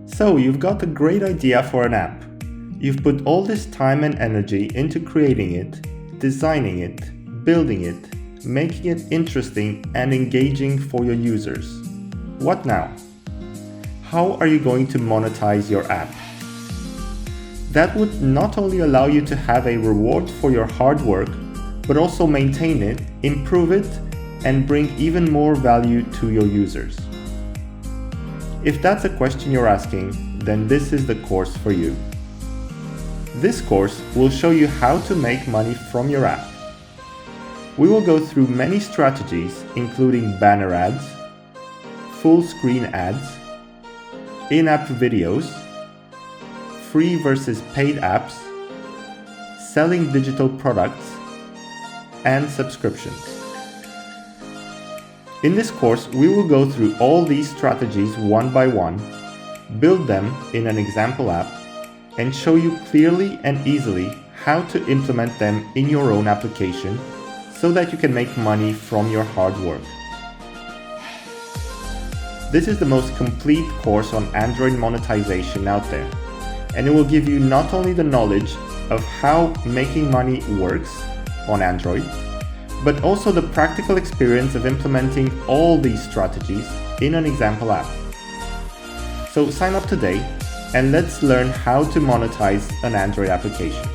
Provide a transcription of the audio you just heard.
So you've got a great idea for an app. You've put all this time and energy into creating it, designing it, building it, making it interesting and engaging for your users. What now? How are you going to monetize your app? That would not only allow you to have a reward for your hard work, but also maintain it, improve it, and bring even more value to your users. If that's a question you're asking, then this is the course for you. This course will show you how to make money from your app. We will go through many strategies, including banner ads, full screen ads, in-app videos, free versus paid apps, selling digital products, and subscriptions. In this course, we will go through all these strategies one by one, build them in an example app, and show you clearly and easily how to implement them in your own application so that you can make money from your hard work. This is the most complete course on Android monetization out there, and it will give you not only the knowledge of how making money works on Android, but also the practical experience of implementing all these strategies in an example app. So sign up today and let's learn how to monetize an Android application.